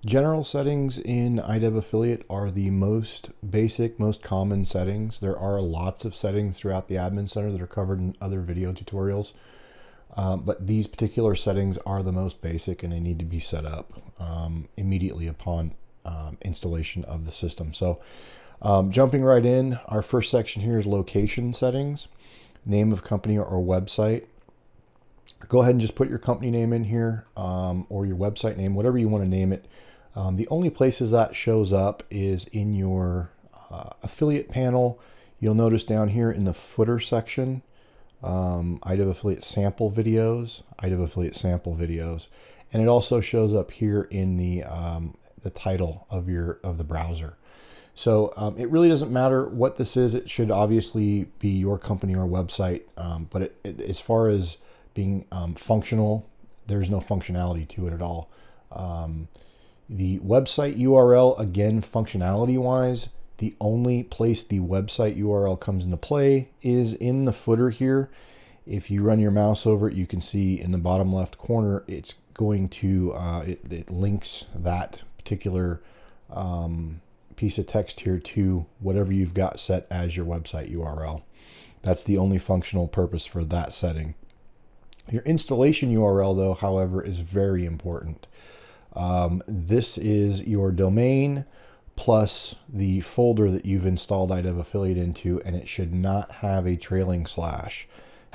General settings in iDev Affiliate are the most basic, most common settings. There are lots of settings throughout the Admin Center that are covered in other video tutorials, but these particular settings are the most basic and they need to be set up immediately upon installation of the system. So jumping right in, our first section here is location settings, name of company or website. Go ahead and just put your company name in here or your website name, whatever you want to name it. The only places that shows up is in your affiliate panel. You'll notice down here in the footer section, iDev Affiliate sample videos, iDev Affiliate sample videos, and it also shows up here in the title of the browser. So it really doesn't matter what this is. It should obviously be your company or website, but as far as being functional, there's no functionality to it at all. The website URL, again, functionality wise, the only place the website URL comes into play is in the footer here. If you run your mouse over it, you can see in the bottom left corner, it's going to, it links that particular piece of text here to whatever you've got set as your website URL. That's the only functional purpose for that setting. Your installation URL, though, however, is very important. This is your domain plus the folder that you've installed iDev Affiliate into, and it should not have a trailing slash.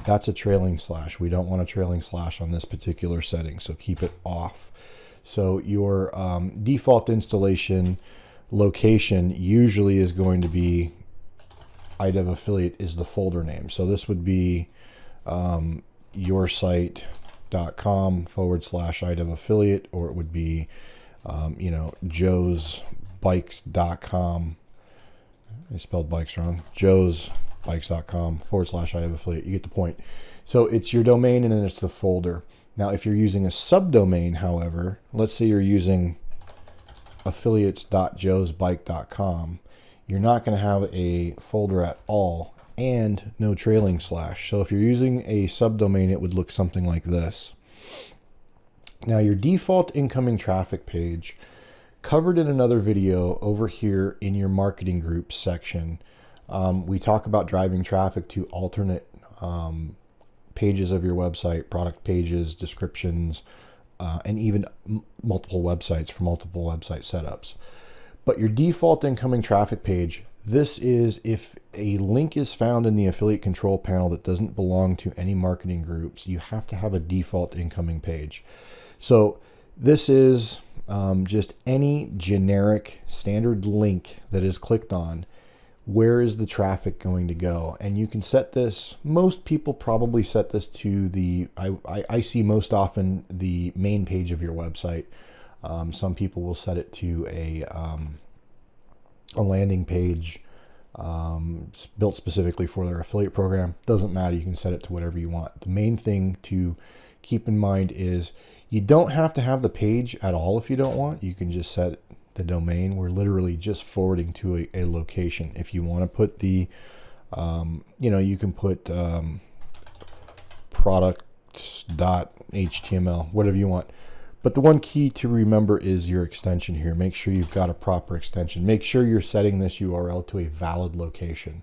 That's a trailing slash. We don't want a trailing slash on this particular setting, so keep it off. So your default installation location usually is going to be iDev Affiliate is the folder name. So this would be yoursite.com/iDev Affiliate, or it would be, joesbikes.com. I spelled bikes wrong. joesbikes.com/iDev Affiliate. You get the point. So it's your domain and then it's the folder. Now, if you're using a subdomain, however, let's say you're using affiliates.joesbike.com, you're not going to have a folder at all and no trailing slash. So if you're using a subdomain, it would look something like this. Now, your default incoming traffic page, covered in another video over here in your marketing groups section, we talk about driving traffic to alternate pages of your website, product pages, descriptions, and even multiple websites for multiple website setups. But your default incoming traffic page, this is if a link is found in the affiliate control panel that doesn't belong to any marketing groups, you have to have a default incoming page. So this is just any generic standard link that is clicked on. Where is the traffic going to go? And you can set this, most people probably set this to the, I see most often the main page of your website. Some people will set it to a landing page built specifically for their affiliate program. Doesn't matter, you can set it to whatever you want. The main thing to keep in mind is you don't have to have the page at all if you don't want. You can just set the domain. We're literally just forwarding to a location. If you want to put the, you can put products.html, whatever you want. But the one key to remember is your extension here. Make sure you've got a proper extension. Make sure you're setting this URL to a valid location.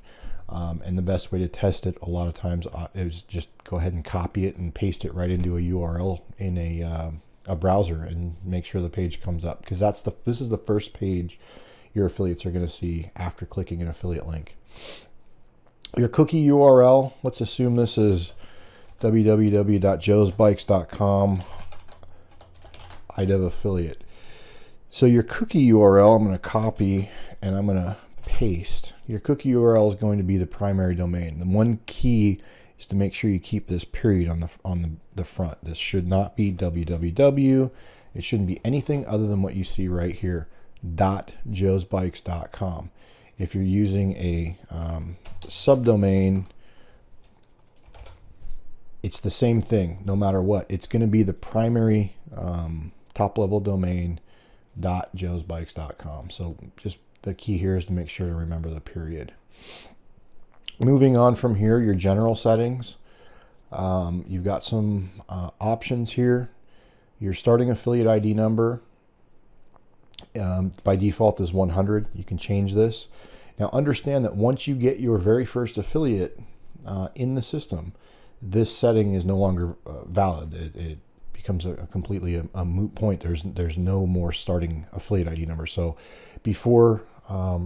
And the best way to test it a lot of times is just go ahead and copy it and paste it right into a URL in a browser and make sure the page comes up, because this is the first page your affiliates are going to see after clicking an affiliate link. Your cookie URL, let's assume this is www.joesbikes.com iDev Affiliate. So your cookie URL, I'm going to copy and I'm going to paste. Your cookie URL is going to be the primary domain. The one key is to make sure you keep this period on the front. This should not be www. It shouldn't be anything other than what you see right here, .joesbikes.com. If you're using a subdomain, it's the same thing no matter what. It's going to be the primary top level domain, .joesbikes.com. So just the key here is to make sure to remember the period. Moving on from here, your general settings. You've got some options here. Your starting affiliate ID number. by default is 100. You can change this. Now understand that once you get your very first affiliate in the system, this setting is no longer valid. It becomes completely a moot point. There's no more starting affiliate ID number. So before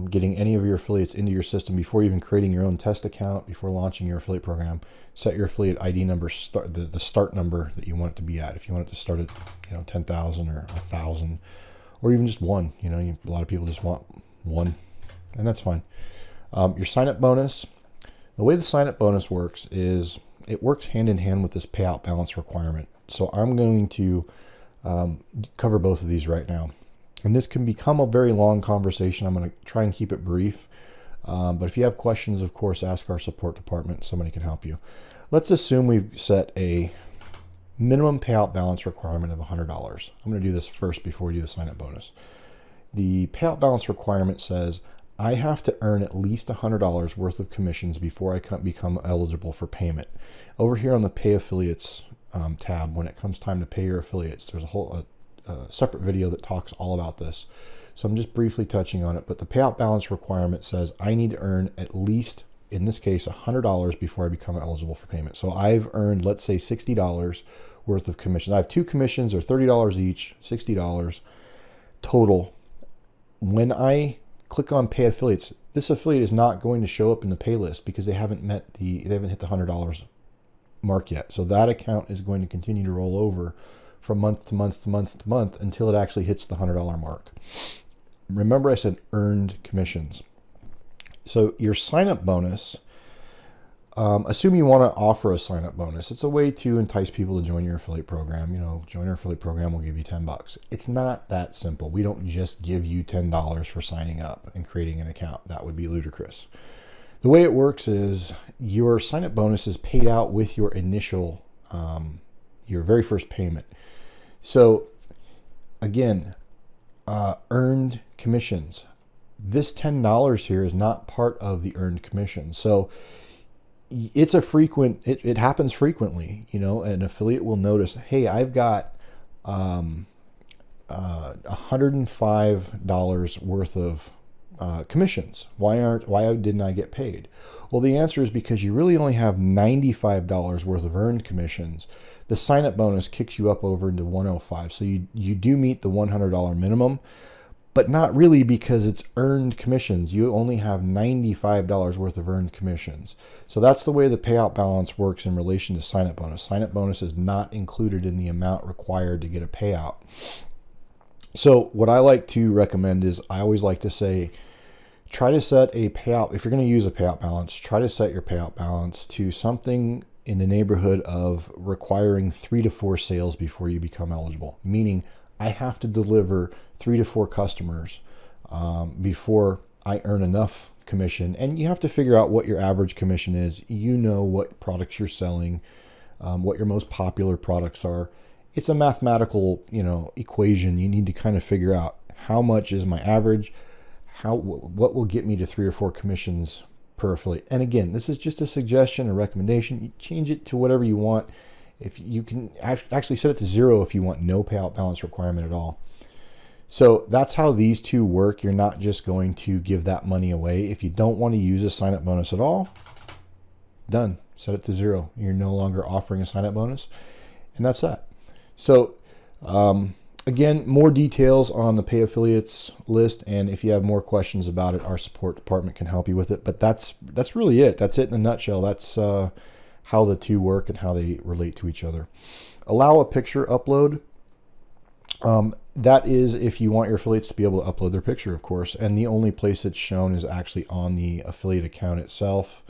getting any of your affiliates into your system, before even creating your own test account, before launching your affiliate program, set your affiliate ID number, the start number that you want it to be at. If you want it to start at 10,000 or 1,000, or even just one, a lot of people just want one, and that's fine. Your sign up bonus, the way the sign up bonus works is it works hand in hand with this payout balance requirement. So I'm going to cover both of these right now. And this can become a very long conversation. I'm going to try and keep it brief. But if you have questions, of course, ask our support department. Somebody can help you. Let's assume we've set a minimum payout balance requirement of $100. I'm going to do this first before we do the sign-up bonus. The payout balance requirement says I have to earn at least $100 worth of commissions before I can become eligible for payment. Over here on the Pay Affiliates tab, when it comes time to pay your affiliates, there's a whole separate video that talks all about this. So I'm just briefly touching on it, but the payout balance requirement says I need to earn at least, in this case, $100 before I become eligible for payment. So I've earned, let's say, $60 worth of commissions. I have two commissions, they're $30 each, $60 total. When I click on Pay Affiliates, this affiliate is not going to show up in the pay list because they haven't hit the $100 mark yet. So that account is going to continue to roll over from month to month to month to month until it actually hits the $100 mark. Remember I said earned commissions. So your sign-up bonus, assume you want to offer a sign-up bonus. It's a way to entice people to join your affiliate program. Join our affiliate program, we'll give you $10. It's not that simple. We don't just give you $10 for signing up and creating an account. That would be ludicrous. The way it works is your sign-up bonus is paid out with your initial, your very first payment. So again, earned commissions. This $10 here is not part of the earned commission. So it's it happens frequently. An affiliate will notice, hey, I've got $105 worth of commissions. Why didn't I get paid? Well, the answer is because you really only have $95 worth of earned commissions. The sign-up bonus kicks you up over into $105. So you do meet the $100 minimum, but not really, because it's earned commissions. You only have $95 worth of earned commissions. So that's the way the payout balance works in relation to sign-up bonus. Sign-up bonus is not included in the amount required to get a payout. So what I like to recommend is, I always like to say, try to set a payout. If you're going to use a payout balance, try to set your payout balance to something in the neighborhood of requiring 3 to 4 sales before you become eligible. Meaning I have to deliver 3 to 4 customers before I earn enough commission. And you have to figure out what your average commission is. What products you're selling, what your most popular products are. It's a mathematical, equation. You need to kind of figure out how much is my average, what will get me to 3 or 4 commissions per affiliate. And again, this is just a suggestion, a recommendation. You change it to whatever you want. If you can actually set it to 0 if you want no payout balance requirement at all. So that's how these two work. You're not just going to give that money away. If you don't want to use a sign-up bonus at all, done. Set it to 0. You're no longer offering a sign-up bonus, and that's that. So again, more details on the Pay Affiliates list, and if you have more questions about it, our support department can help you with it. But that's really it. That's it in a nutshell. That's how the two work and how they relate to each other. Allow a picture upload. That is if you want your affiliates to be able to upload their picture, of course, and the only place it's shown is actually on the affiliate account itself.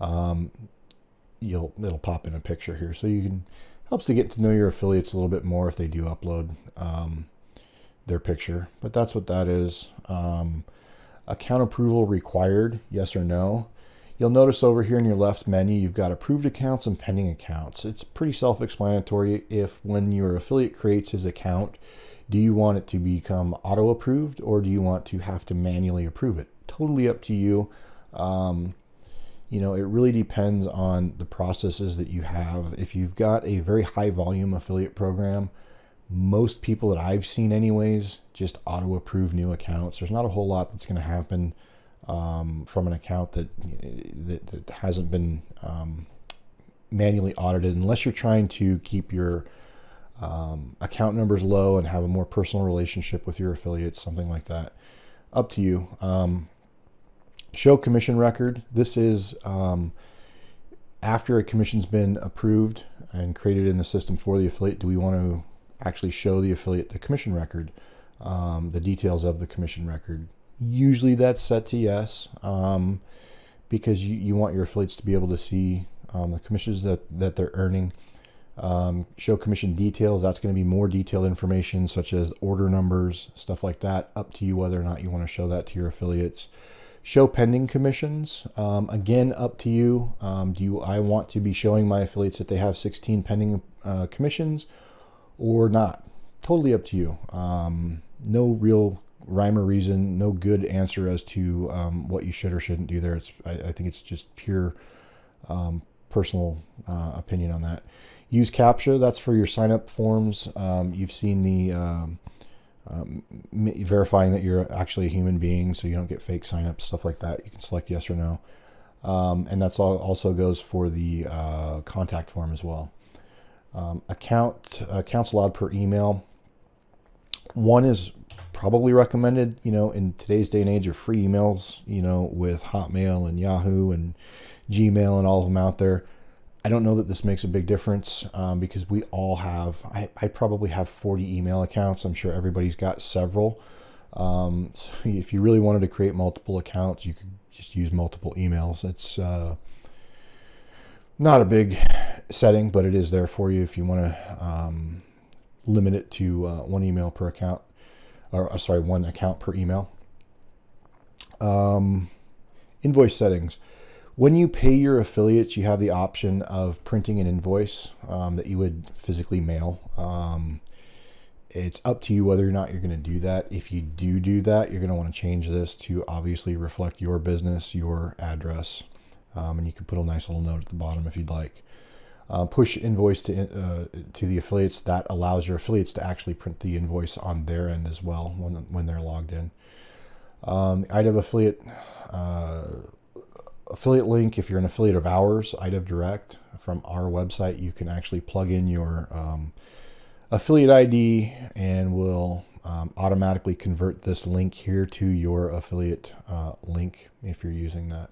It'll pop in a picture here, so you can helps to get to know your affiliates a little bit more if they do upload their picture. But that's what that is. Account approval required, yes or no. You'll notice over here in your left menu, you've got approved accounts and pending accounts. It's pretty self-explanatory. If when your affiliate creates his account, do you want it to become auto-approved, or do you want to have to manually approve it? Totally up to you. It really depends on the processes that you have. If you've got a very high volume affiliate program, Most people that I've seen anyways just auto approve new accounts. There's not a whole lot that's going to happen from an account that hasn't been manually audited, unless you're trying to keep your account numbers low and have a more personal relationship with your affiliates, something like that. Up to you. Show commission record. This is after a commission's been approved and created in the system for the affiliate. Do we want to actually show the affiliate the commission record, the details of the commission record? Usually that's set to yes, because you want your affiliates to be able to see the commissions that they're earning. Show commission details. That's going to be more detailed information such as order numbers, stuff like that. Up to you whether or not you want to show that to your affiliates. Show pending commissions. Again, up to you. I want to be showing my affiliates that they have 16 pending commissions or not? Totally up to you. No real rhyme or reason, no good answer as to what you should or shouldn't do there. I think it's just pure personal opinion on that. Use CAPTCHA. That's for your sign-up forms. You've seen the verifying that you're actually a human being, so you don't get fake sign-ups, stuff like that. You can select yes or no. And that's also goes for the contact form as well. Accounts allowed per email. One is probably recommended, in today's day and age of free emails, with Hotmail and Yahoo and Gmail and all of them out there. I don't know that this makes a big difference because we all have, I probably have 40 email accounts. I'm sure everybody's got several. So if you really wanted to create multiple accounts, you could just use multiple emails. It's not a big setting, but it is there for you if you want to limit it to one email per account, or sorry, one account per email. Invoice settings. When you pay your affiliates, you have the option of printing an invoice that you would physically mail. It's up to you whether or not you're going to do that. If you do that, you're going to want to change this to obviously reflect your business, your address, and you can put a nice little note at the bottom if you'd like. Push invoice to the affiliates. That allows your affiliates to actually print the invoice on their end as well when they're logged in. IDEV affiliate link. If you're an affiliate of ours, IDEV Direct, from our website, you can actually plug in your affiliate ID and will automatically convert this link here to your affiliate link if you're using that.